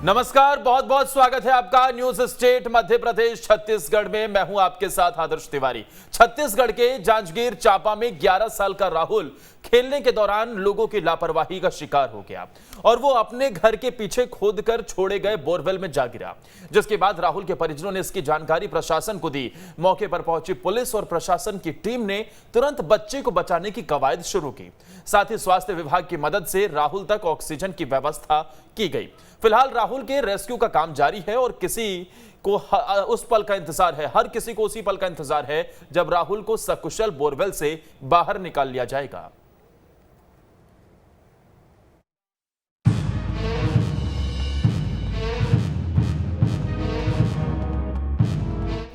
नमस्कार, बहुत बहुत स्वागत है आपका न्यूज स्टेट मध्य प्रदेश छत्तीसगढ़ में। मैं हूं आपके साथ आदर्श तिवारी। छत्तीसगढ़ के जांजगीर चांपा में 11 साल का राहुल खेलने के दौरान लोगों की लापरवाही का शिकार हो गया और वो अपने घर के पीछे खोदकर छोड़े गए बोरवेल में जा गिरा, जिसके बाद राहुल के परिजनों ने इसकी जानकारी प्रशासन को दी। मौके पर पहुंची पुलिस और प्रशासन की टीम ने तुरंत बच्चे को बचाने की कवायद शुरू की। साथ ही स्वास्थ्य विभाग की मदद से राहुल तक ऑक्सीजन की व्यवस्था की गई। फिलहाल राहुल के रेस्क्यू का काम जारी है और किसी को उस पल का इंतजार है, हर किसी को उसी पल का इंतजार है जब राहुल को सकुशल बोरवेल से बाहर निकाल लिया जाएगा।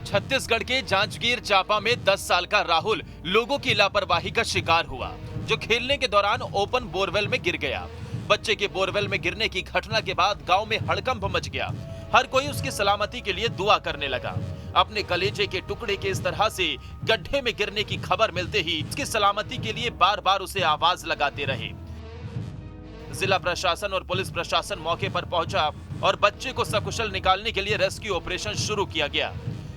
छत्तीसगढ़ के जांजगीर चांपा में 10 साल का राहुल लोगों की लापरवाही का शिकार हुआ, जो खेलने के दौरान ओपन बोरवेल में गिर गया। बच्चे के बोरवेल में गिरने की घटना के बाद गांव में हड़कंप मच गया। हर कोई उसकी सलामती के लिए दुआ करने लगा। अपने कलेजे के टुकड़े के इस तरह से गड्ढे में गिरने की खबर मिलते ही उसकी सलामती के लिए बार-बार उसे आवाज लगाते रहे। जिला प्रशासन और पुलिस प्रशासन मौके पर पहुंचा और बच्चे को सकुशल निकालने के लिए रेस्क्यू ऑपरेशन शुरू किया गया।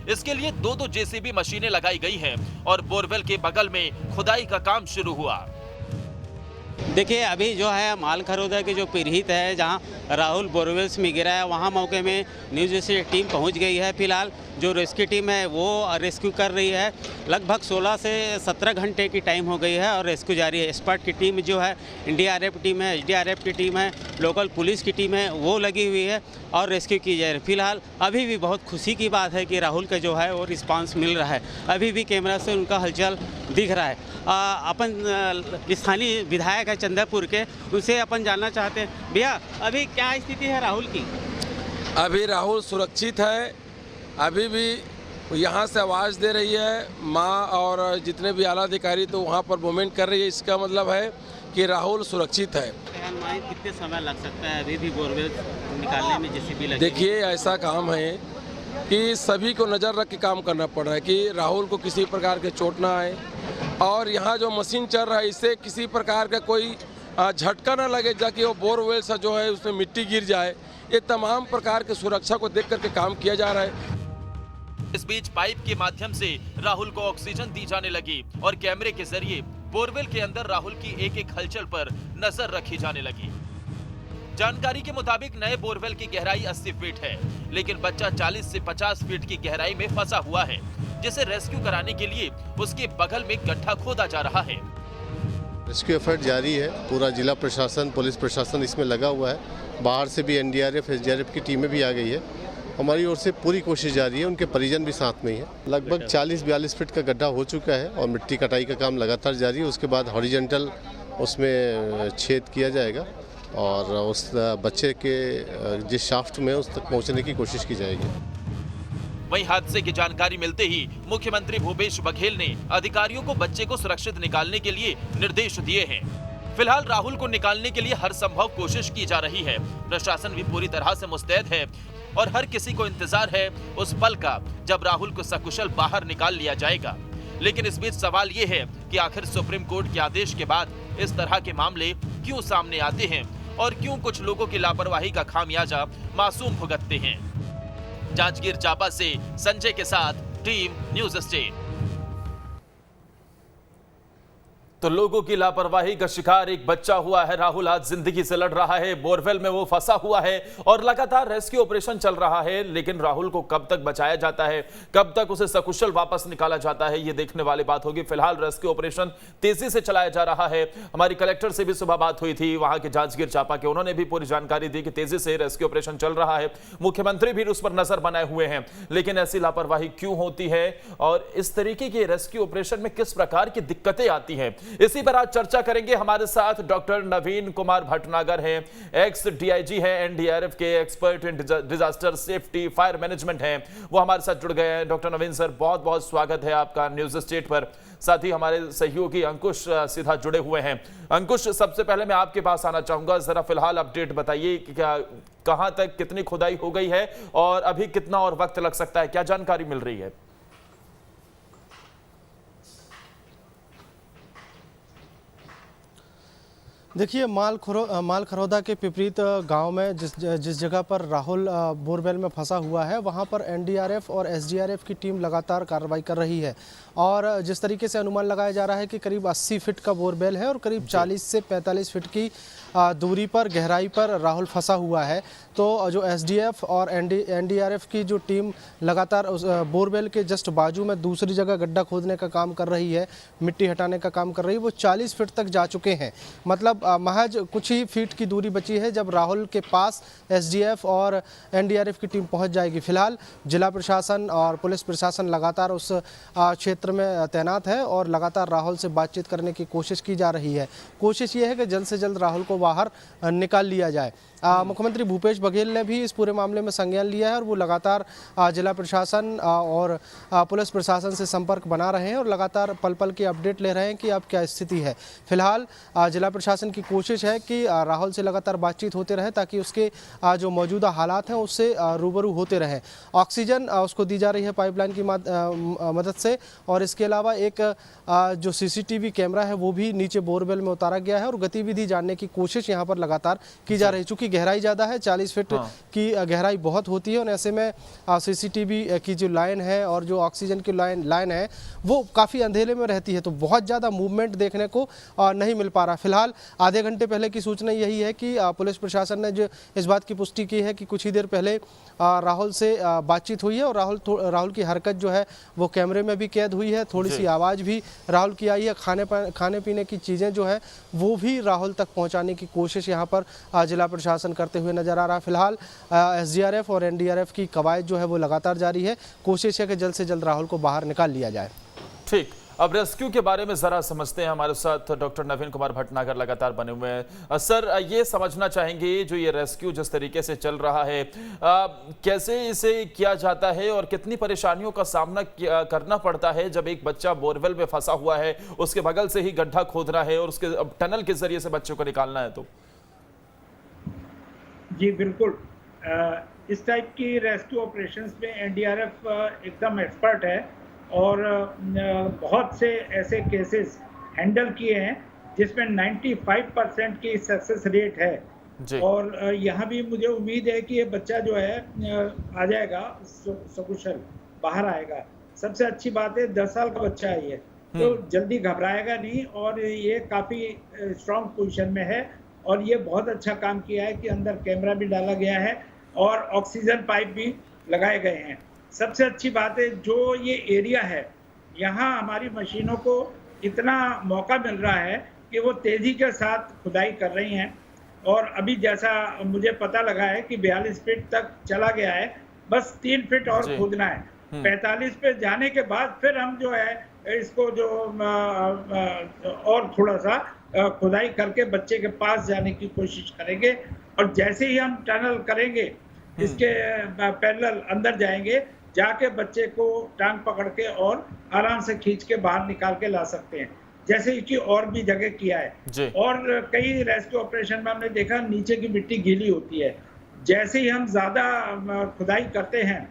इसके लिए दो जेसीबी मशीनें लगाई गई हैं और बोरवेल के बगल में खुदाई का काम शुरू हुआ। देखिए, अभी जो है मालखरोदा की जो पीड़ित है, जहां राहुल बोरवेल्स में गिरा है, वहां मौके में न्यूज़ से टीम पहुंच गई है। फिलहाल जो रेस्क्यू टीम है वो रेस्क्यू कर रही है। लगभग 16 से 17 घंटे की टाइम हो गई है और रेस्क्यू जारी है। एक्सपर्ट की टीम जो है, एनडीआरएफ टीम है, एसडीआरएफ की टीम है, लोकल पुलिस की टीम है, वो लगी हुई है और रेस्क्यू की जा रही है। फिलहाल अभी भी बहुत खुशी की बात है कि राहुल का जो है वो रिस्पांस मिल रहा है। अभी भी कैमरा से उनका हलचल दिख रहा है। अपन स्थानीय विधायक है चंद्रपुर के, उनसे अपन जानना चाहते हैं, भैया अभी क्या स्थिति है राहुल की? अभी राहुल सुरक्षित है। अभी भी यहाँ से आवाज़ दे रही है माँ और जितने भी आला अधिकारी तो वहाँ पर मूवमेंट कर रही है। इसका मतलब है कि राहुल सुरक्षित है। कितने समय लग सकता है अभी भी बोरवेल निकालने में जेसीबी लगी? देखिए, ऐसा काम है कि सभी को नज़र रख के काम करना पड़ रहा है कि राहुल को किसी प्रकार के चोट ना आए और यहाँ जो मशीन चल रहा है इससे किसी प्रकार का कोई झटका ना लगे, जाकि वो बोरवेल से जो है उसमें मिट्टी गिर जाए। ये तमाम प्रकार की सुरक्षा को देख करके काम किया जा रहा है। इस बीच पाइप के माध्यम से राहुल को ऑक्सीजन दी जाने लगी और कैमरे के जरिए बोरवेल के अंदर राहुल की एक एक हलचल पर नजर रखी जाने लगी। जानकारी के मुताबिक नए बोरवेल की गहराई 80 फीट है, लेकिन बच्चा 40 से 50 फीट की गहराई में फंसा हुआ है, जिसे रेस्क्यू कराने के लिए उसके बगल में गड्ढा खोदा जा रहा है। रेस्क्यू एफर्ट जारी है। पूरा जिला प्रशासन, पुलिस प्रशासन इसमें लगा हुआ है। बाहर से भी एनडीआरएफ, एसडीआरएफ की टीमें भी आ गई है। हमारी ओर से पूरी कोशिश जारी है। उनके परिजन भी साथ में ही है। लगभग 40-42 फीट का गड्ढा हो चुका है और मिट्टी कटाई का काम लगातार जारी है। उसके बाद हॉरिजॉन्टल उसमें छेद किया जाएगा और उस बच्चे के जिस शाफ्ट में उस तक पहुंचने की कोशिश की जाएगी। वहीं हादसे की जानकारी मिलते ही मुख्यमंत्री भूपेश बघेल ने अधिकारियों को बच्चे को सुरक्षित निकालने के लिए निर्देश दिए हैं। फिलहाल राहुल को निकालने के लिए हर संभव कोशिश की जा रही है। प्रशासन भी पूरी तरह से मुस्तैद है और हर किसी को इंतजार है उस पल का जब राहुल को सकुशल बाहर निकाल लिया जाएगा। लेकिन इस बीच सवाल ये है कि आखिर सुप्रीम कोर्ट के आदेश के बाद इस तरह के मामले क्यों सामने आते हैं और क्यों कुछ लोगों की लापरवाही का खामियाजा मासूम भुगतते हैं। जांजगीर चांपा से संजय के साथ टीम न्यूज स्टेट। तो लोगों की लापरवाही का शिकार एक बच्चा हुआ है राहुल। आज जिंदगी से लड़ रहा है, बोरवेल में वो फंसा हुआ है और लगातार रेस्क्यू ऑपरेशन चल रहा है। लेकिन राहुल को कब तक बचाया जाता है, कब तक उसे सकुशल वापस निकाला जाता है, ये देखने वाली बात होगी। फिलहाल रेस्क्यू ऑपरेशन तेजी से चलाया जा रहा है। हमारी कलेक्टर से भी सुबह बात हुई थी, वहां के जांजगीर चांपा के, उन्होंने भी पूरी जानकारी दी कि तेजी से रेस्क्यू ऑपरेशन चल रहा है। मुख्यमंत्री भी उस पर नजर बनाए हुए हैं। लेकिन ऐसी लापरवाही क्यों होती है और इस तरीके के रेस्क्यू ऑपरेशन में किस प्रकार की दिक्कतें आती हैं, इसी पर आज चर्चा करेंगे। हमारे साथ डॉक्टर नवीन कुमार भटनागर हैं, एक्स डीआईजी हैं, एनडीआरएफ के expert in disaster safety fire management हैं, वो हमारे साथ जुड़ गए हैं। डॉक्टर नवीन सर, बहुत बहुत स्वागत है आपका न्यूज स्टेट पर। साथ ही हमारे सहयोगी अंकुश सीधा जुड़े हुए हैं। अंकुश, सबसे पहले मैं आपके पास आना चाहूंगा, जरा फिलहाल अपडेट बताइए कि कहां तक कितनी खुदाई हो गई है और अभी कितना और वक्त लग सकता है, क्या जानकारी मिल रही है? देखिए मालखरौदा के पिपरीत गांव में जिस जगह पर राहुल बोरवेल में फंसा हुआ है, वहां पर एनडीआरएफ और एसडीआरएफ की टीम लगातार कार्रवाई कर रही है। और जिस तरीके से अनुमान लगाया जा रहा है कि करीब 80 फीट का बोरवेल है और करीब 40 से 45 फीट की दूरी पर, गहराई पर राहुल फंसा हुआ है। तो जो एसडीएफ और एनडीआरएफ की जो टीम लगातार उस बोरवेल के जस्ट बाजू में दूसरी जगह गड्ढा खोदने का काम कर रही है, मिट्टी हटाने का काम कर रही है, वो 40 फीट तक जा चुके हैं। मतलब महज कुछ ही फीट की दूरी बची है जब राहुल के पास एसडीएफ और एनडीआरएफ की टीम पहुंच जाएगी। फिलहाल जिला प्रशासन और पुलिस प्रशासन लगातार उस क्षेत्र में तैनात है और लगातार राहुल से बातचीत करने की कोशिश की जा रही है। कोशिश ये है कि जल्द से जल्द राहुल को बाहर निकाल लिया जाए। मुख्यमंत्री भूपेश बघेल ने भी इस पूरे मामले में संज्ञान लिया है और वो लगातार जिला प्रशासन और पुलिस प्रशासन से संपर्क बना रहे हैं और लगातार पल पल की अपडेट ले रहे हैं कि अब क्या स्थिति है। फिलहाल जिला प्रशासन की कोशिश है कि राहुल से लगातार बातचीत होते रहे ताकि उसके जो मौजूदा हालात हैं उससे रूबरू होते रहे। ऑक्सीजन उसको दी जा रही है पाइपलाइन की मदद से और इसके अलावा एक जो सीसीटीवी कैमरा है वो भी नीचे बोरवेल में उतारा गया है और गतिविधि जानने की कोशिश यहाँ पर लगातार की जा रही है। चूँकि गहराई ज़्यादा है, 40 फीट की गहराई बहुत होती है और ऐसे में सीसीटीवी की जो लाइन है और जो ऑक्सीजन की लाइन है वो काफ़ी अंधेरे में रहती है, तो बहुत ज़्यादा मूवमेंट देखने को नहीं मिल पा रहा। फिलहाल आधे घंटे पहले की सूचना यही है कि पुलिस प्रशासन ने जो इस बात की पुष्टि की है कि कुछ ही देर पहले राहुल से बातचीत हुई है और राहुल की हरकत जो है वो कैमरे में भी कैद हुई है। थोड़ी सी आवाज़ भी राहुल की आई है। खाने पीने की चीज़ें जो है वो भी राहुल तक पहुँचाने की कोशिश यहाँ पर जिला प्रशासन करते हुए नजर आ रहा है। फिलहाल एसडीआरएफ और एनडीआरएफ की कवायद जो है वो लगातार जारी है। कोशिश है कि जल्द से जल्द राहुल को बाहर निकाल लिया जाए। ठीक, अब रेस्क्यू के बारे में जरा समझते हैं। हमारे साथ डॉक्टर नवीन कुमार भटनागर लगातार बने हुए हैं। सर, ये समझना चाहेंगे जो ये रेस्क्यू जिस तरीके से चल रहा है, कैसे इसे किया जाता है और कितनी परेशानियों का सामना करना पड़ता है जब एक बच्चा बोरवेल में फंसा हुआ है, उसके बगल से ही गड्ढा खोदना है और उसके टनल के जरिए से बच्चों को निकालना है। तो जी बिल्कुल, इस टाइप की रेस्क्यू ऑपरेशंस में एनडीआरएफ एकदम एक्सपर्ट है और बहुत से ऐसे केसेस हैंडल किए हैं जिसमें 95% की सक्सेस रेट है जी। और यहाँ भी मुझे उम्मीद है कि ये बच्चा जो है आ जाएगा, सकुशल बाहर आएगा। सबसे अच्छी बात है 10 साल का बच्चा है ये, तो जल्दी घबराएगा नहीं और ये काफ़ी स्ट्रॉन्ग पोजीशन में है और ये बहुत अच्छा काम किया है कि अंदर कैमरा भी डाला गया है और ऑक्सीजन पाइप भी लगाए गए हैं। सबसे अच्छी बात है जो ये एरिया है, यहाँ हमारी मशीनों को इतना मौका मिल रहा है कि वो तेज़ी के साथ खुदाई कर रही हैं और अभी जैसा मुझे पता लगा है कि 42 फीट तक चला गया है, बस 3 फीट और खोदना है। 45 पे जाने के बाद फिर हम जो है इसको जो और थोड़ा सा खुदाई करके बच्चे के पास जाने की कोशिश करेंगे और जैसे ही हम टनल करेंगे इसके पैरेलल अंदर जाएंगे, जाके बच्चे को टांग पकड़ के और आराम से खींच के बाहर निकाल के ला सकते हैं, जैसे कि और भी जगह किया है। और कई रेस्क्यू ऑपरेशन में हमने देखा नीचे की मिट्टी गीली होती है, जैसे ही हम ज़्यादा खुदाई करते हैं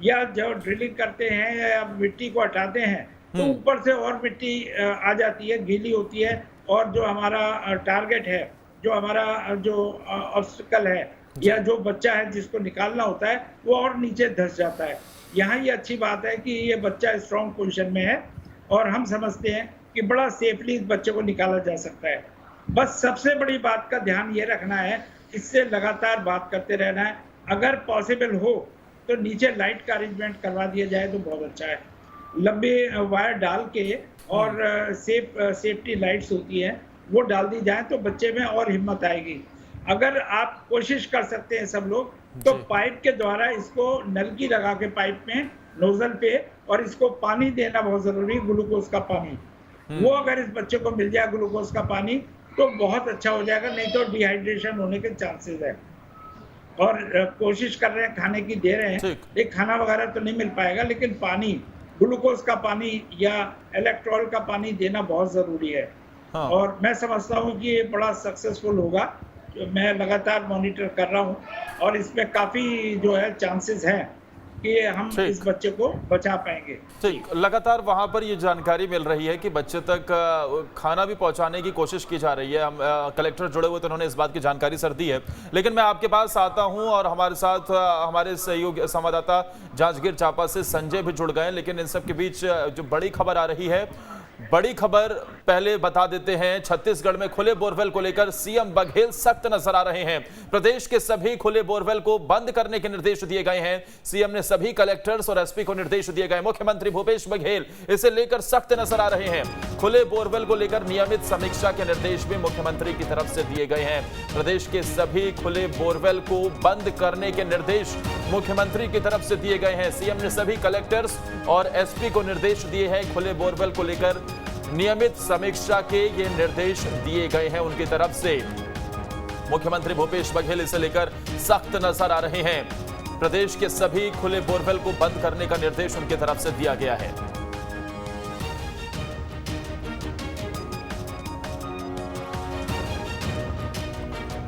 या जो ड्रिलिंग करते हैं या मिट्टी को हटाते हैं तो ऊपर से और मिट्टी आ जाती है, गीली होती है और जो हमारा टारगेट है, जो हमारा जो ऑब्स्टिकल है या जो बच्चा है जिसको निकालना होता है वो और नीचे धंस जाता है। यहाँ ये अच्छी बात है कि ये बच्चा स्ट्रॉन्ग पोजीशन में है और हम समझते हैं कि बड़ा सेफली इस बच्चे को निकाला जा सकता है। बस सबसे बड़ी बात का ध्यान ये रखना है, इससे लगातार बात करते रहना है। अगर पॉसिबल हो तो नीचे लाइट का अरेंजमेंट करवा दिया जाए तो बहुत अच्छा है। लंबे वायर डाल के और सेफ्टी लाइट्स होती हैं वो डाल दी जाए तो बच्चे में और हिम्मत आएगी। अगर आप कोशिश कर सकते हैं सब लोग तो पाइप के द्वारा इसको नलकी लगा के पाइप में नोजल पे और इसको पानी देना बहुत जरूरी, ग्लूकोज का पानी, वो अगर इस बच्चे को मिल जाए ग्लूकोज का पानी तो बहुत अच्छा हो जाएगा, नहीं तो डिहाइड्रेशन होने के चांसेस है। और कोशिश कर रहे हैं खाने की, दे रहे हैं, एक खाना वगैरह तो नहीं मिल पाएगा लेकिन पानी, ग्लूकोज का पानी या इलेक्ट्रॉल का पानी देना बहुत जरूरी है। और मैं समझता हूँ कि ये बड़ा सक्सेसफुल होगा, मैं लगातार मॉनिटर कर रहा हूँ और इसमें काफ़ी जो है चांसेस हैं कि हम इस बच्चे को बचा पाएंगे। ठीक, लगातार वहां पर ये जानकारी मिल रही है कि बच्चे तक खाना भी पहुंचाने की कोशिश की जा रही है। हम कलेक्टर जुड़े हुए तो उन्होंने इस बात की जानकारी सर दी है, लेकिन मैं आपके पास आता हूं और हमारे साथ हमारे सहयोगी संवाददाता जांजगीर चांपा से संजय भी जुड़ गए। लेकिन इन सब के बीच जो बड़ी खबर आ रही है, बड़ी खबर पहले बता देते हैं। छत्तीसगढ़ में खुले बोरवेल को लेकर सीएम बघेल सख्त नजर आ रहे हैं। प्रदेश के सभी खुले बोरवेल को बंद करने के निर्देश दिए गए हैं। सीएम ने सभी कलेक्टर्स और एसपी को निर्देश दिए गए। मुख्यमंत्री भूपेश बघेल इसे लेकर सख्त नजर आ रहे हैं। खुले बोरवेल को लेकर नियमित समीक्षा के निर्देश भी मुख्यमंत्री की तरफ से दिए गए हैं। प्रदेश के सभी खुले बोरवेल को बंद करने के निर्देश मुख्यमंत्री की तरफ से दिए गए हैं। सीएम ने सभी कलेक्टर्स और एसपी को निर्देश दिए हैं। खुले बोरवेल को लेकर नियमित समीक्षा के ये निर्देश दिए गए हैं उनकी तरफ से। मुख्यमंत्री भूपेश बघेल इसे लेकर सख्त नजर आ रहे हैं। प्रदेश के सभी खुले बोरवेल को बंद करने का निर्देश उनकी तरफ से दिया गया है।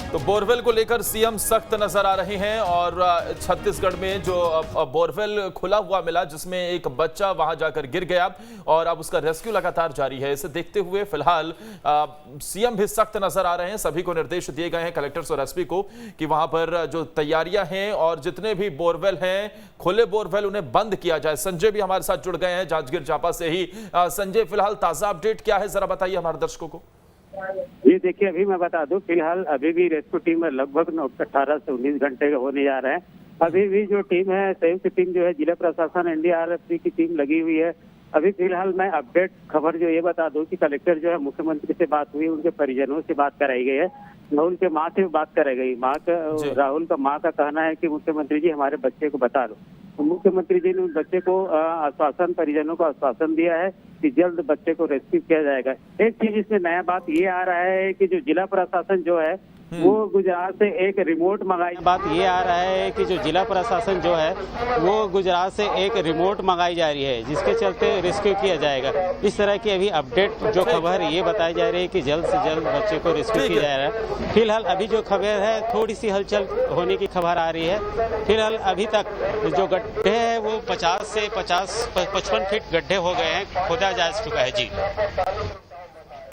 तो बोरवेल को लेकर सीएम सख्त नजर आ रहे हैं और छत्तीसगढ़ में जो बोरवेल खुला हुआ मिला जिसमें एक बच्चा वहां जाकर गिर गया और अब उसका रेस्क्यू लगातार जारी है। इसे देखते हुए फिलहाल सीएम भी सख्त नजर आ रहे हैं। सभी को निर्देश दिए गए हैं, कलेक्टर्स और एसपी को, कि वहां पर जो तैयारियां हैं और जितने भी बोरवेल हैं खुले बोरवेल उन्हें बंद किया जाए। संजय भी हमारे साथ जुड़ गए हैं जांजगीर चांपा से ही। संजय, फिलहाल ताजा अपडेट क्या है, जरा बताइए हमारे दर्शकों को। जी देखिए, अभी मैं बता दूं, फिलहाल अभी भी रेस्क्यू टीम में लगभग 18 से 19 घंटे होने जा रहे हैं। अभी भी जो टीम है, संयुक्त टीम जो है, जिला प्रशासन एनडीआरएफ की टीम लगी हुई है। अभी फिलहाल मैं अपडेट खबर जो ये बता दूं कि कलेक्टर जो है मुख्यमंत्री से बात हुई, उनके परिजनों से बात कराई गई है, राहुल के माँ से बात कराई गई। राहुल का माँ का कहना है कि मुख्यमंत्री जी हमारे बच्चे को बता लो। तो मुख्यमंत्री जी ने उस बच्चे को आश्वासन, परिजनों को आश्वासन दिया है कि जल्द बच्चे को रेस्क्यू किया जाएगा। एक चीज इसमें नया बात ये आ रहा है कि जो जिला प्रशासन जो है वो गुजरात से एक रिमोट मंगाई। बात ये आ रहा है कि जो जिला प्रशासन जो है वो गुजरात से एक रिमोट मंगाई जा रही है, जिसके चलते रेस्क्यू किया जाएगा। इस तरह की अभी अपडेट जो खबर ये बताई जा रही है कि जल्द से जल्द बच्चे को रेस्क्यू किया जा रहा है। फिलहाल अभी जो खबर है, थोड़ी सी हलचल होने की खबर आ रही है। फिलहाल अभी तक जो गड्ढे है वो 50 से 55 फीट गड्ढे हो गए हैं, खोदा जा चुका है। जी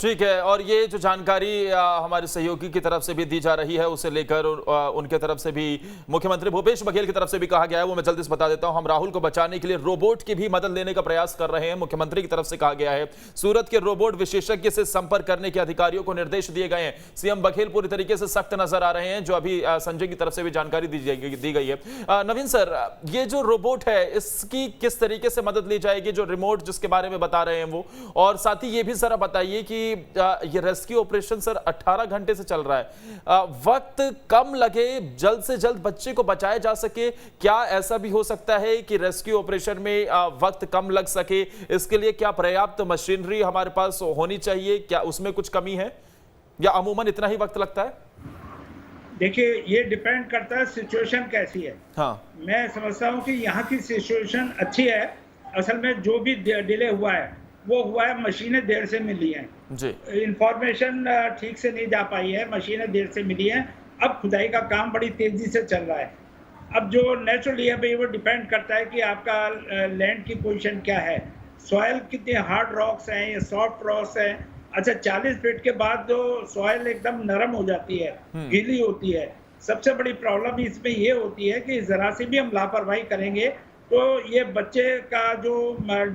ठीक है, और ये जो जानकारी हमारे सहयोगी की तरफ से भी दी जा रही है, उसे लेकर उनके तरफ से भी मुख्यमंत्री भूपेश बघेल की तरफ से भी कहा गया है, वो मैं जल्दी से बता देता हूं। हम राहुल को बचाने के लिए रोबोट की भी मदद लेने का प्रयास कर रहे हैं, मुख्यमंत्री की तरफ से कहा गया है। सूरत के रोबोट विशेषज्ञ से संपर्क करने के अधिकारियों को निर्देश दिए गए हैं। सीएम बघेल पूरी तरीके से सख्त नजर आ रहे हैं, जो अभी संजय की तरफ से भी जानकारी दी गई है। नवीन सर, ये जो रोबोट है इसकी किस तरीके से मदद ली जाएगी, जो रिमोट जिसके बारे में बता रहे हैं वो, और साथ ही ये भी जरा बताइए कि ये रेस्क्यू ऑपरेशन सर 18 घंटे से चल रहा है, वक्त कम लगे, जल्द से जल्द बच्चे को बचाया जा सके, क्या ऐसा भी हो सकता है कि रेस्क्यू ऑपरेशन में वक्त कम लग सके? इसके लिए क्या पर्याप्त मशीनरी हमारे पास होनी चाहिए? क्या उसमें कुछ कमी है या अमूमन इतना ही वक्त लगता है? देखिए, ये डिपेंड करता है सिचुएशन कैसी है। हाँ, मैं समझता हूँ कि यहाँ की सिचुएशन अच्छी है। असल में जो भी डिले हुआ है वो हुआ है, मशीनें देर से मिली हैं, इंफॉर्मेशन ठीक से नहीं जा पाई है, मशीनें देर से मिली हैं। अब खुदाई का काम बड़ी तेजी से चल रहा है। अब जो नेचुरली है भाई, वो डिपेंड करता है कि आपका लैंड की पोजीशन क्या है, सॉइल कितने हार्ड रॉक्स हैं या सॉफ्ट रॉक्स हैं। अच्छा, 40 फीट के बाद जो सॉइल एकदम नरम हो जाती है, गीली होती है। सबसे बड़ी प्रॉब्लम इसमें ये होती है कि जरा सी भी हम लापरवाही करेंगे तो ये बच्चे का जो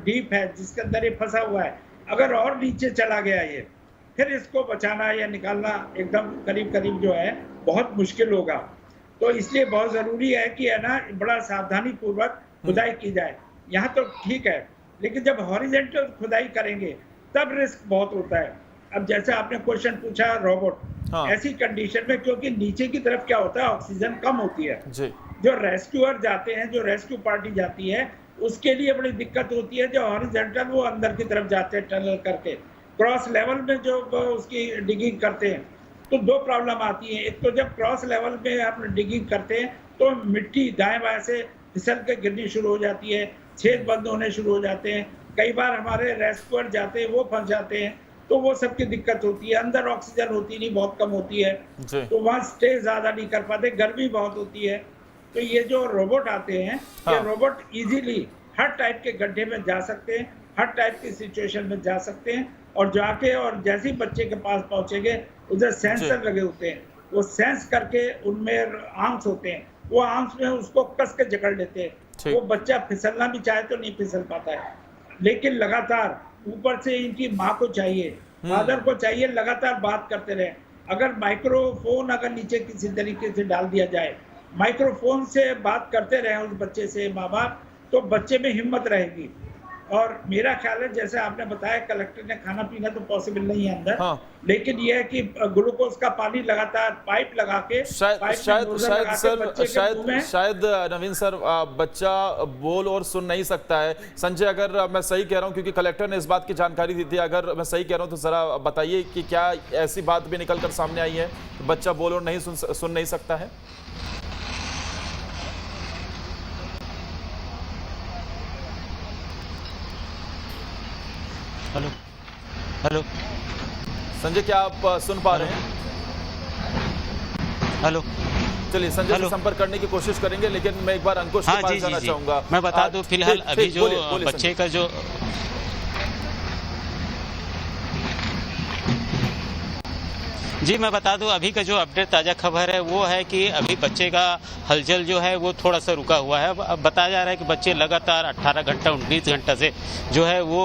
डीप है जिसके अंदर ये फंसा हुआ है, अगर और नीचे चला गया ये, फिर इसको बचाना या निकालना एकदम करीब करीब जो है बहुत मुश्किल होगा। तो इसलिए बहुत ज़रूरी है कि है ना, बड़ा सावधानी पूर्वक खुदाई की जाए। यहाँ तो ठीक है, लेकिन जब हॉरिजेंटल खुदाई करेंगे तब रिस्क बहुत होता है। अब जैसे आपने क्वेश्चन पूछा रोबोट, ऐसी कंडीशन में, क्योंकि नीचे की तरफ क्या होता है, ऑक्सीजन कम होती है जी। जो रेस्क्यूअर जाते हैं, जो रेस्क्यू पार्टी जाती है, उसके लिए बड़ी दिक्कत होती है। जो हॉरिजॉन्टल वो अंदर की तरफ जाते हैं टनल करके, क्रॉस लेवल में जो उसकी डिगिंग करते हैं तो दो प्रॉब्लम आती है। एक तो जब क्रॉस लेवल में आप डिगिंग करते हैं तो मिट्टी दाएं बाएं से फिसल के गिरनी शुरू हो जाती है, छेद बंद होने शुरू हो जाते हैं। कई बार हमारे रेस्क्यूअर जाते हैं, वो फंस जाते हैं, तो वो सबकी दिक्कत होती है। अंदर ऑक्सीजन होती नहीं, बहुत कम होती है, तो वहाँ स्टे ज़्यादा नहीं कर पाते, गर्मी बहुत होती है। तो ये जो रोबोट आते हैं, हाँ। ये रोबोट इजीली हर टाइप के गड्ढे में जा सकते हैं, हर टाइप की सिचुएशन में जा सकते हैं, और जाके और जैसे ही बच्चे के पास पहुंचेंगे उधर सेंसर लगे होते हैं, वो सेंस करके उनमें आर्म्स होते हैं, वो आर्म्स में उसको कस के जकड़ लेते हैं। वो बच्चा फिसलना भी चाहे तो नहीं फिसल पाता है, लेकिन लगातार ऊपर से इनकी माँ को चाहिए, फादर को चाहिए, लगातार बात करते रहे। अगर माइक्रोफोन अगर नीचे किसी तरीके से डाल दिया जाए, माइक्रोफोन से बात करते रहे उस बच्चे से माँ बाप, तो बच्चे में हिम्मत रहेगी। और मेरा ख्याल है जैसे आपने बताया कलेक्टर ने खाना पीना तो पॉसिबल नहीं है अंदर, हाँ। लेकिन यह है कि ग्लूकोज का पानी लगातार पाइप लगा के शायद नवीन सर, बच्चा बोल और सुन नहीं सकता है। संजय, अगर मैं सही कह रहा हूं, क्योंकि कलेक्टर ने इस बात की जानकारी दी थी, अगर मैं सही कह रहा हूं तो जरा बताइए कि क्या ऐसी बात भी निकल कर सामने आई है कि बच्चा बोल और नहीं सुन नहीं सकता है? हेलो हेलो संजय, क्या आप सुन पा रहे हैं? हेलो, चलिए संजय से संपर्क करने की कोशिश करेंगे, लेकिन मैं एक बार अंकुश के पास जाना चाहूंगा। मैं बता दूं फिलहाल अभी जो बच्चे का जो जी मैं बता दूं अभी का जो अपडेट ताज़ा खबर है वो है कि अभी बच्चे का हलचल जो है वो थोड़ा सा रुका हुआ है। अब बताया जा रहा है कि बच्चे लगातार 18 घंटा 19 घंटा से जो है वो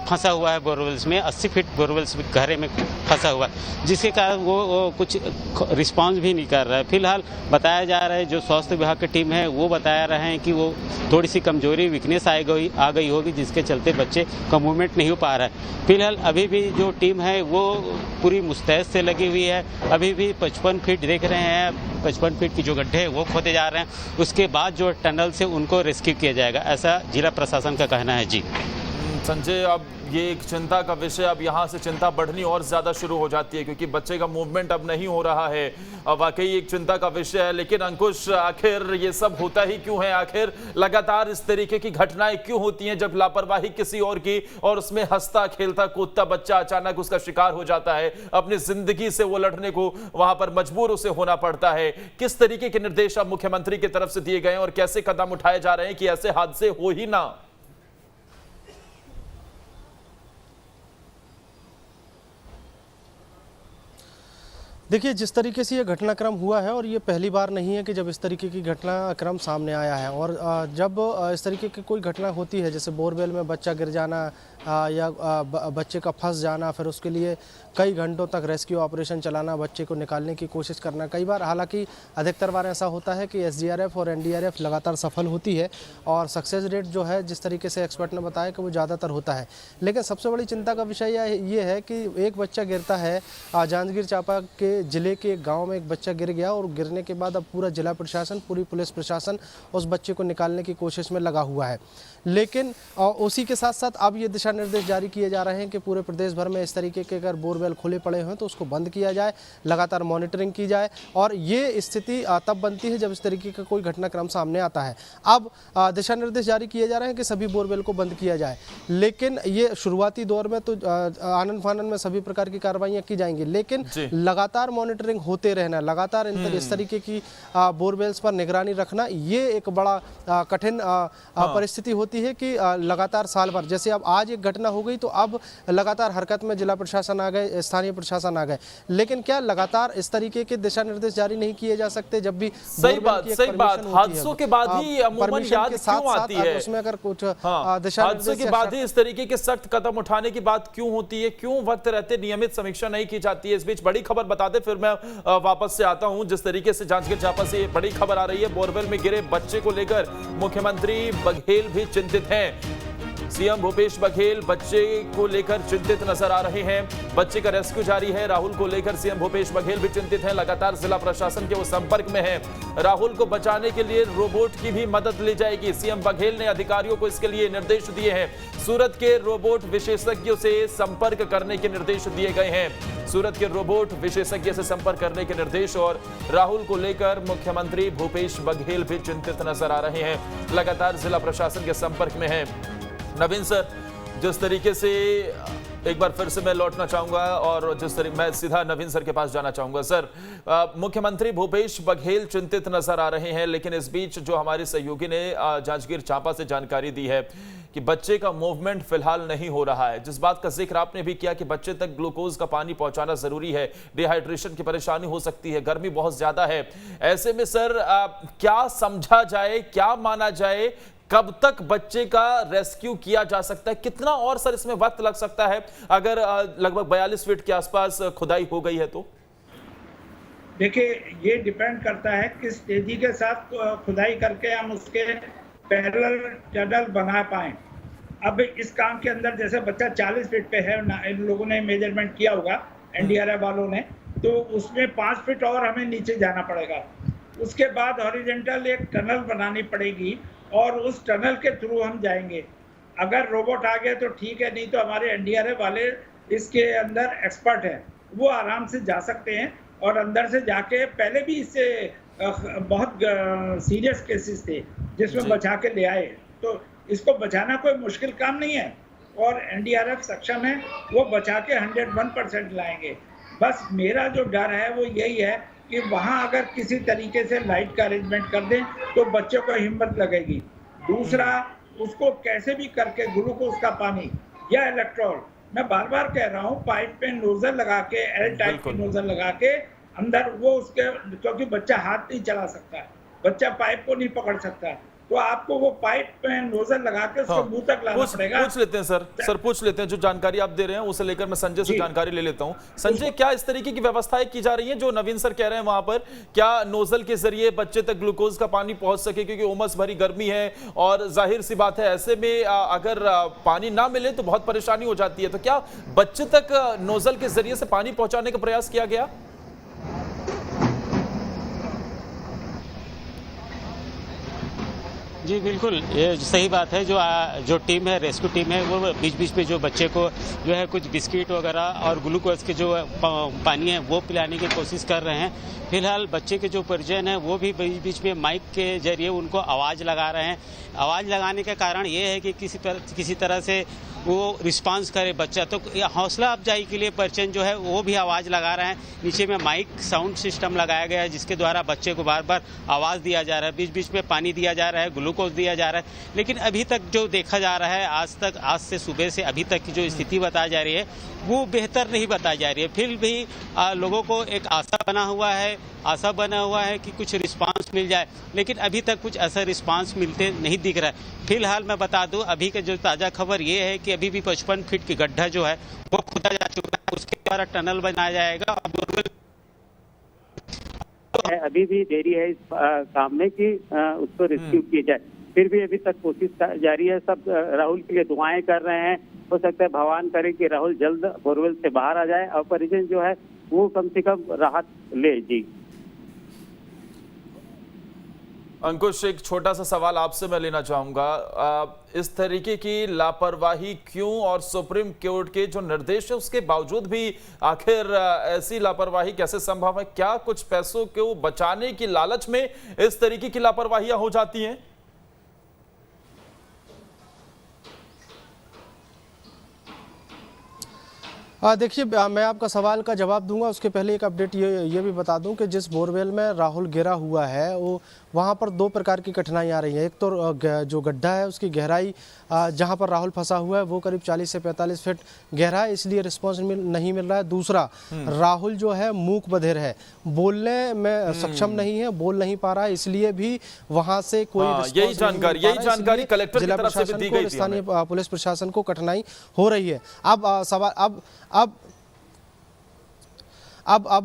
फंसा हुआ है बोरवेल्स में, 80 फीट बोरवेल्स में गहरे में फंसा हुआ है, जिसके कारण वो कुछ रिस्पांस भी नहीं कर रहा है। फिलहाल बताया जा रहा है जो स्वास्थ्य विभाग की टीम है वो बता रहे हैं कि वो थोड़ी सी कमजोरी वीकनेस आ गई होगी, जिसके चलते बच्चे का मूवमेंट नहीं हो पा रहा है। फिलहाल अभी भी जो टीम है वो पूरी मुस्तैद से लगी हुई है। अभी भी 55 फीट देख रहे हैं, 55 फीट की जो गड्ढे हैं वो खोदे जा रहे हैं, उसके बाद जो टनल से उनको रेस्क्यू किया जाएगा, ऐसा जिला प्रशासन का कहना है। जी संजय, अब ये एक चिंता का विषय, अब यहाँ से चिंता बढ़नी और ज़्यादा शुरू हो जाती है, क्योंकि बच्चे का मूवमेंट अब नहीं हो रहा है। अब वाकई एक चिंता का विषय है। लेकिन अंकुश, आखिर ये सब होता ही क्यों है? आखिर लगातार इस तरीके की घटनाएं क्यों होती हैं जब लापरवाही किसी और की, और उसमें हंसता खेलता कूदता बच्चा अचानक उसका शिकार हो जाता है, अपनी जिंदगी से वो लड़ने को वहां पर मजबूर उसे होना पड़ता है। किस तरीके के निर्देश अब मुख्यमंत्री की तरफ से दिए गए और कैसे कदम उठाए जा रहे हैं कि ऐसे हादसे हो ही ना? देखिए, जिस तरीके से ये घटनाक्रम हुआ है, और ये पहली बार नहीं है कि जब इस तरीके की घटनाक्रम सामने आया है, और जब इस तरीके की कोई घटना होती है, जैसे बोरवेल में बच्चा गिर जाना या बच्चे का फंस जाना, फिर उसके लिए कई घंटों तक रेस्क्यू ऑपरेशन चलाना, बच्चे को निकालने की कोशिश करना, कई बार, हालांकि अधिकतर बार ऐसा होता है कि एसडीआरएफ और एनडीआरएफ लगातार सफल होती है, और सक्सेस रेट जो है जिस तरीके से एक्सपर्ट ने बताया कि वो ज़्यादातर होता है। लेकिन सबसे बड़ी चिंता का विषय ये है कि एक बच्चा गिरता है, जांजगीर चांपा के जिले के एक गांव में एक बच्चा गिर गया, और गिरने के बाद अब पूरा जिला प्रशासन, पूरी पुलिस प्रशासन उस बच्चे को निकालने की कोशिश में लगा हुआ है। लेकिन उसी के साथ साथ अब ये दिशा निर्देश जारी किए जा रहे हैं कि पूरे प्रदेश भर में इस तरीके के अगर बोरवेल खुले पड़े हैं तो उसको बंद किया जाए, लगातार मॉनिटरिंग की जाए, और ये स्थिति तब बनती है जब इस तरीके का कोई घटनाक्रम सामने आता है। अब दिशा निर्देश जारी किए जा रहे हैं कि सभी बोरवेल को बंद किया जाए, लेकिन ये शुरुआती दौर में तो आनन फानन में सभी प्रकार की कार्रवाइयाँ की जाएंगी, लेकिन लगातार मॉनिटरिंग होते रहना, लगातार इस तरीके की बोरवेल्स पर निगरानी रखना, ये एक बड़ा कठिन परिस्थिति होती है कि लगातार साल भर, जैसे अब आज एक घटना हो गई तो अब लगातार हरकत में जिला प्रशासन आ गए, स्थानीय प्रशासन आ गए, लेकिन क्या लगातार इस तरीके के दिशा निर्देश जारी नहीं किए जा सकते? जब भी सही बात हादसों के बाद ही अमूमन याद क्यों आती है? उसमें अगर कुछ दिशा हादसों के बाद ही इस तरीके के सख्त कदम उठाने की बात क्यों होती है? क्यों वक्त रहते नियमित समीक्षा नहीं की जाती है? इस बीच बड़ी खबर बता दे, फिर मैं वापस से आता हूं। जिस तरीके से जांजगीर चांपा से बड़ी खबर आ रही है, बोरवेल में गिरे बच्चे को लेकर मुख्यमंत्री बघेल भी चिंतित हैं। सीएम भूपेश बघेल बच्चे को लेकर चिंतित नजर आ रहे हैं। बच्चे का रेस्क्यू जारी है, राहुल को लेकर सीएम भूपेश बघेल भी चिंतित हैं। लगातार जिला प्रशासन के वो संपर्क में है। राहुल को बचाने के लिए रोबोट की भी मदद ली जाएगी। सीएम बघेल ने अधिकारियों को इसके लिए निर्देश दिए हैं। सूरत के रोबोट विशेषज्ञों से संपर्क करने के निर्देश दिए गए हैं। सूरत के रोबोट विशेषज्ञ से संपर्क करने के निर्देश, और राहुल को लेकर मुख्यमंत्री भूपेश बघेल भी चिंतित नजर आ रहे हैं। लगातार जिला प्रशासन के संपर्क में है। नवीन सर, जिस तरीके से एक बार फिर से मैं लौटना चाहूंगा और जिस तरीके मैं सीधा नवीन सर के पास जाना चाहूंगा। सर, मुख्यमंत्री भूपेश बघेल चिंतित नजर आ रहे हैं, लेकिन इस बीच जो हमारे सहयोगी ने जांजगीर चांपा से जानकारी दी है कि बच्चे का मूवमेंट फिलहाल नहीं हो रहा है। जिस बात का जिक्र आपने भी किया कि बच्चे तक ग्लूकोज का पानी पहुंचाना जरूरी है, डिहाइड्रेशन की परेशानी हो सकती है, गर्मी बहुत ज्यादा है, ऐसे में सर क्या समझा जाए, क्या माना जाए, कब तक बच्चे का रेस्क्यू किया जा सकता है, कितना और सर इसमें वक्त लग सकता है अगर लगभग 42 फीट के आसपास खुदाई हो गई है तो? देखिए, ये डिपेंड करता है किस तेजी के साथ खुदाई करके हम उसके पैरेलल टनल बना पाए। अब इस काम के अंदर जैसे बच्चा 40 फीट पे है, इन लोगों ने मेजरमेंट किया होगा एनडीआरएफ वालों ने, तो उसमें 5 फीट और हमें नीचे जाना पड़ेगा। उसके बाद हॉरिजॉन्टल एक टनल बनानी पड़ेगी और उस टनल के थ्रू हम जाएंगे। अगर रोबोट आ गया तो ठीक है, नहीं तो हमारे एनडीआरएफ वाले इसके अंदर एक्सपर्ट हैं, वो आराम से जा सकते हैं और अंदर से जाके, पहले भी इससे बहुत सीरियस केसेस थे जिसमें बचा के ले आए, तो इसको बचाना कोई मुश्किल काम नहीं है और एनडीआरएफ सक्षम है, वो बचा के 101% लाएंगे। बस मेरा जो डर है वो यही है कि वहाँ अगर किसी तरीके से लाइट का अरेंजमेंट कर दें तो बच्चों को हिम्मत लगेगी। दूसरा, उसको कैसे भी करके ग्लूकोज का पानी या इलेक्ट्रॉल, मैं बार बार कह रहा हूँ, पाइप पे नोजल लगा के, एल टाइप की नोजल लगा के अंदर वो उसके, क्योंकि बच्चा हाथ नहीं चला सकता, बच्चा पाइप को नहीं पकड़ सकता, तो आपको वो पाइप पे नोजल लगा के उसको मुंह तक लाना पड़ेगा। पूछ लेते हैं सर पूछ लेते हैं, जो जानकारी आप दे रहे हैं उसे लेकर मैं संजय से जानकारी ले लेता हूं। संजय, क्या इस तरीके की व्यवस्थाएं की जा रही हैं जो नवीन सर कह रहे हैं वहां पर? क्या नोजल के जरिए बच्चे तक ग्लूकोज का पानी पहुंच सके, क्योंकि उमस भरी गर्मी है और जाहिर सी बात है ऐसे में अगर पानी ना मिले तो बहुत परेशानी हो जाती है, तो क्या बच्चे तक नोजल के जरिए से पानी पहुंचाने का प्रयास किया गया? जी बिल्कुल, ये सही बात है। जो टीम है, रेस्क्यू टीम है, वो बीच बीच में जो बच्चे को जो है कुछ बिस्किट वगैरह और ग्लूकोज के जो पानी है वो पिलाने की कोशिश कर रहे हैं। फिलहाल बच्चे के जो परिजन है वो भी बीच बीच में माइक के जरिए उनको आवाज़ लगा रहे हैं। आवाज़ लगाने का कारण ये है कि किसी तरह से वो रिस्पांस करे बच्चा, तो हौसला अफजाई के लिए परिजन जो है वो भी आवाज़ लगा रहे हैं। नीचे में माइक साउंड सिस्टम लगाया गया है जिसके द्वारा बच्चे को बार बार आवाज़ दिया जा रहा है, बीच बीच में पानी दिया जा रहा है, ग्लूकोज दिया जा रहा है। लेकिन अभी तक जो देखा जा रहा है, आज से सुबह से अभी तक की जो स्थिति बताई जा रही है वो बेहतर नहीं बताई जा रही है। फिर भी लोगों को एक आशा बना हुआ है कि कुछ रिस्पांस मिल जाए, लेकिन अभी तक कुछ ऐसा रिस्पांस मिलते नहीं दिख रहा है। फिलहाल मैं बता दूं, अभी का जो ताज़ा खबर ये है कि अभी भी 55 फीट की गड्ढा जो है वो खोदा जा चुका है, उसके द्वारा टनल बनाया जाएगा। अभी भी देरी है इस काम में कि उसको रेस्क्यू किया जाए, फिर भी अभी तक कोशिश जारी है। सब राहुल के लिए दुआएं कर रहे हैं। हो सकता है भगवान करे कि राहुल जल्द बोरवेल से बाहर आ जाए और परिजन जो है वो कम से कम राहत ले। जी अंकुश, एक छोटा सा सवाल आपसे मैं लेना चाहूंगा, इस तरीके की लापरवाही क्यों, और सुप्रीम कोर्ट के जो निर्देश है उसके बावजूद भी आखिर ऐसी लापरवाही कैसे संभव है? क्या कुछ पैसों को बचाने की लालच में इस तरीके की लापरवाहियां हो जाती हैं? देखिए, मैं आपका सवाल का जवाब दूंगा, उसके पहले एक अपडेट ये भी बता दूं कि जिस बोरवेल में राहुल गिरा हुआ है वो वहाँ पर दो प्रकार की कठिनाई आ रही है। एक तो जो गड्ढा है उसकी गहराई जहाँ पर राहुल फंसा हुआ है वो करीब 40 से 45 फीट गहरा है, इसलिए रिस्पॉन्स नहीं मिल रहा है। दूसरा, राहुल जो है मूक बधिर है, बोलने में सक्षम नहीं है, बोल नहीं पा रहा है, इसलिए भी वहाँ से कोई यही जानकारी कलेक्टर की तरफ से दी गई थी। स्थानीय पुलिस प्रशासन को कठिनाई हो रही है। अब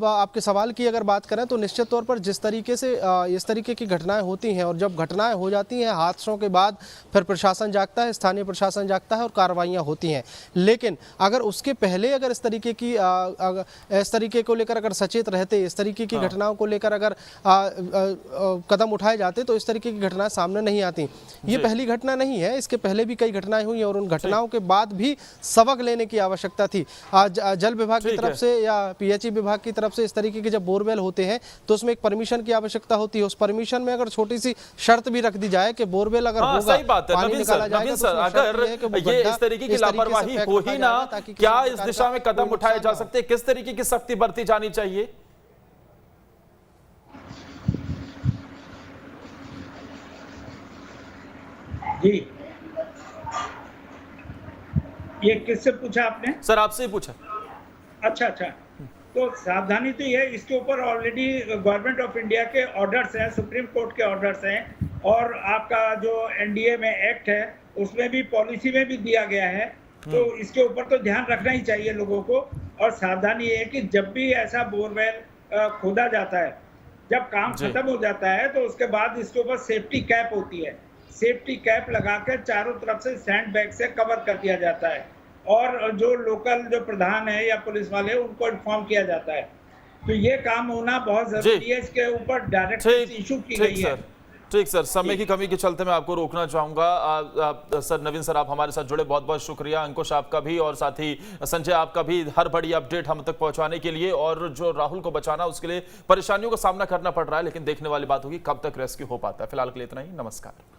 आपके सवाल की अगर बात करें तो निश्चित तौर पर जिस तरीके से इस तरीके की घटनाएं होती हैं और जब घटनाएं हो जाती हैं हादसों के बाद फिर प्रशासन जागता है, स्थानीय प्रशासन जागता है और कार्रवाइयां होती हैं। लेकिन अगर उसके पहले अगर इस तरीके को लेकर अगर सचेत रहते, इस तरीके की घटनाओं को लेकर अगर कदम उठाए जाते तो इस तरीके की घटनाएं सामने नहीं आती। ये पहली घटना नहीं है, इसके पहले भी कई घटनाएं हुई और उन घटनाओं के बाद भी सबक लेने की आवश्यकता थी। जल विभाग की तरफ से या PHE विभाग की तरफ से इस तरीके के जब बोरवेल होते हैं तो उसमें एक परमिशन की आवश्यकता होती है। उस परमिशन में अगर छोटी सी शर्त भी रख दी जाए कि बोरवेल अगर होगा, सही बात है पानी निकाला जाएगा, नवीन सर, अगर ये इस तरीके की लापरवाही हो ही ना, क्या इस दिशा में कदम उठाए जा सकते हैं? किस तरीके की सख्ती बरती जानी चाहिए? जी, ये किससे पूछा आपने? सर आपसे ही पूछा। अच्छा, तो सावधानी तो ये, इसके ऊपर ऑलरेडी गवर्नमेंट ऑफ इंडिया के ऑर्डर्स हैं, सुप्रीम कोर्ट के ऑर्डर्स हैं, और आपका जो एनडीए में एक्ट है उसमें भी, पॉलिसी में भी दिया गया है। तो इसके ऊपर तो ध्यान रखना ही चाहिए लोगों को। और सावधानी ये है कि जब भी ऐसा बोरवेल खोदा जाता है, जब काम खत्म हो जाता है तो उसके बाद इसके ऊपर सेफ्टी कैप होती है। सेफ्टी कैप लगाकर चारों तरफ से सैंड बैग से कवर कर दिया जाता है, और जो लोकल जो प्रधान है या पुलिस वाले, उनको इन्फॉर्म किया जाता है। तो ये काम होना बहुत जरूरी है। इसके ऊपर डायरेक्ट इशू की गई है। ठीक सर, समय की कमी के चलते मैं आपको रोकना चाहूंगा। सर नवीन सर, आप हमारे साथ जुड़े, बहुत बहुत शुक्रिया। अंकुश आपका भी, और साथ ही संजय आपका भी, हर बड़ी अपडेट हम तक पहुंचाने के लिए। और जो राहुल को बचाना, उसके लिए परेशानियों का सामना करना पड़ रहा है, लेकिन देखने वाली बात होगी कब तक रेस्क्यू हो पाता है। फिलहाल के लिए इतना ही, नमस्कार।